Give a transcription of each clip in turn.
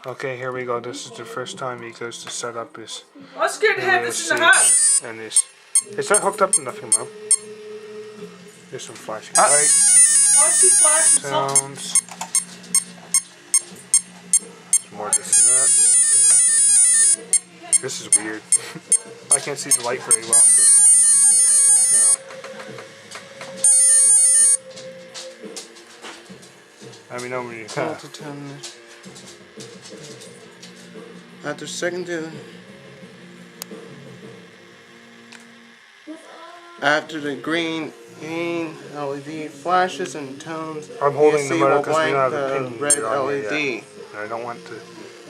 Okay, here we go. This is the first time he goes to set up his. I'm scared to have this in the house. And this. It's not hooked up to nothing, Mom. There's some flashing lights. Oh, I see flashing sounds. Some more this and that. This is weird. I can't see the light very well. I mean, nobody. After second tune. After the green LED flashes and tones, I'm holding the motor because we blank don't have the pin red LED. I don't want to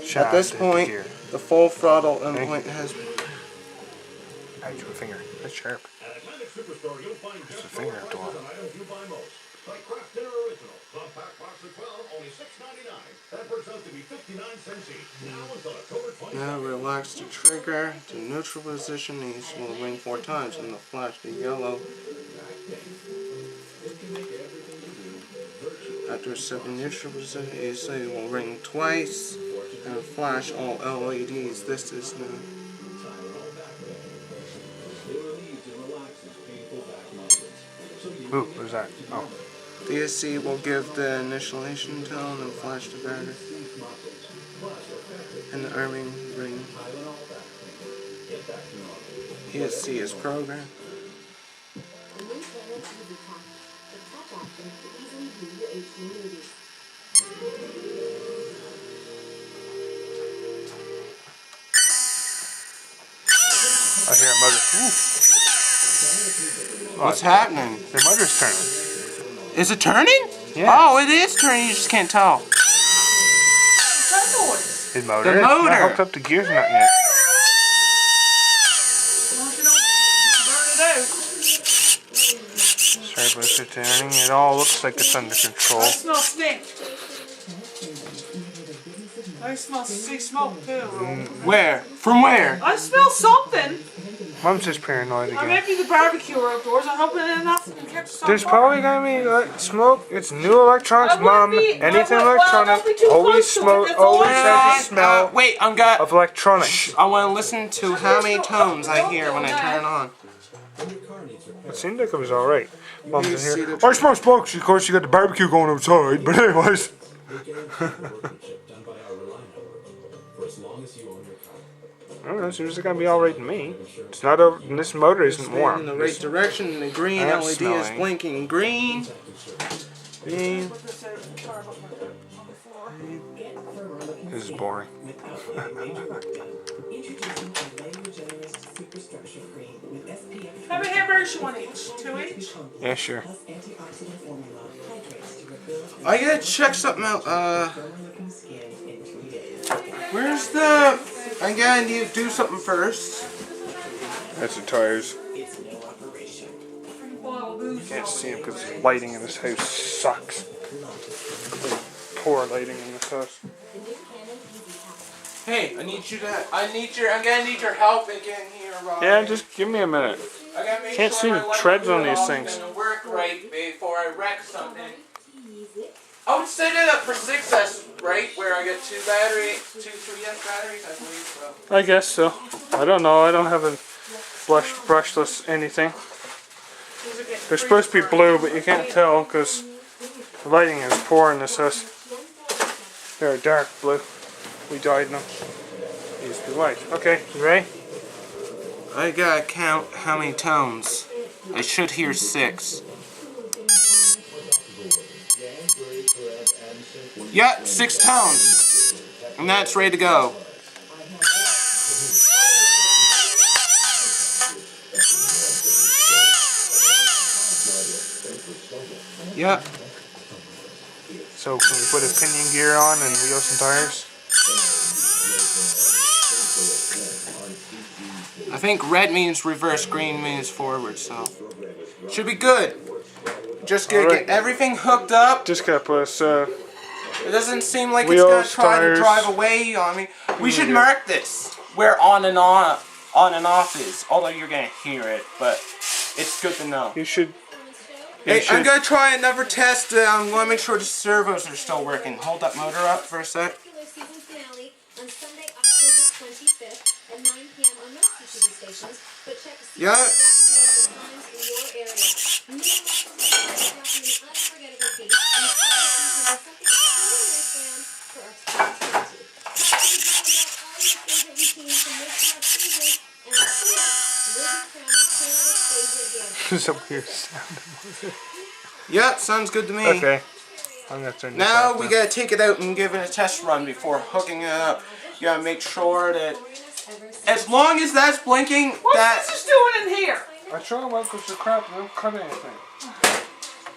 shaft. At this point, the full throttle input has been. How'd you a finger? That's sharp. It's the finger at the wall. Now relax the trigger to neutral position. These will ring 4 times and the flash the yellow. After setting neutral position, it will ring twice and flash all LEDs. This is new. Ooh, what is that? Oh. DSC will give the initialization tone and flash the battery. And the arming ring. DSC is programmed. I hear a motor. Ooh. What's happening? The motor's turning. Is it turning? Yeah. Oh, it is turning. You just can't tell. His motor? The motor. It's not hooked up to gears or nothing yet. Sorry, but it's turning. It all looks like it's under control. I smell stink. I smell smoke too. Where? From where? I smell something. Mom's just paranoid I again. might be the barbecue outdoors. I'm hoping enough can catch some. There's probably gonna be smoke. It's new electronics, Mom. Anything electronic always smoke. Always has a smell. Wait, of electronics. I want to listen to how many tones I hear when I turn it on. It seemed like it was all right. Mom's in here. I smell smoke. Of course, you got the barbecue going outside. But anyways. I don't know, it seems like gonna be alright to me. It's not over, this motor isn't warm. In the right direction, the green LED is blinking green. Green. This is boring. How many hamburgers you want each? 2 each? Yeah, sure. I gotta check something out. Where's the... I gotta need to do something first. That's the tires. You can't see them because the lighting in this house sucks. Poor lighting in this house. Hey, I'm gonna need your help again here, Rob. Yeah, just give me a minute. I gotta make Can't see the treads on these things. Work right before I wreck something. I would set it up for 6S, right? Where I get 2 3S batteries, I believe so. I guess so. I don't know. I don't have a brushless anything. They're supposed to be blue, but you can't tell because the lighting is poor in this house. They're a dark blue. We dyed them. They used to be white. Okay, you ready? I gotta count how many tones. I should hear 6. Yeah, 6 tones. And that's ready to go. Yep. So can we put a pinion gear on and wheels and tires? I think red means reverse, green means forward, so should be good. Just gonna get everything hooked up. Just gotta put us, it doesn't seem like wheels, it's gonna try tires, to drive away on me. We should mark this where on and off is. Although you're gonna hear it, but it's good to know. You should. Hey, I'm gonna try another test. I'm gonna make sure the servos are still working. Hold that motor up for a sec. finale on Sunday, October 25th at 9 p.m. on most TV stations. But check Yeah. times in your area. Minimize the unforgettable feast and something extraordinary planned for our 2020. All your favorite routines from this past season, and of course, we'll be crowning Canada's favorite dancer. There's a weird sound. Yeah, sounds good to me. Okay. I'm gonna turn this Now off we gotta take it out and give it a test run before hooking it up. You gotta make sure that as long as that's blinking, What's this doing in here? I try one because the crap don't cut anything.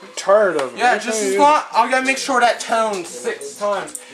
I'm tired of it. yeah, just as long. I gotta make sure that tones 6 times.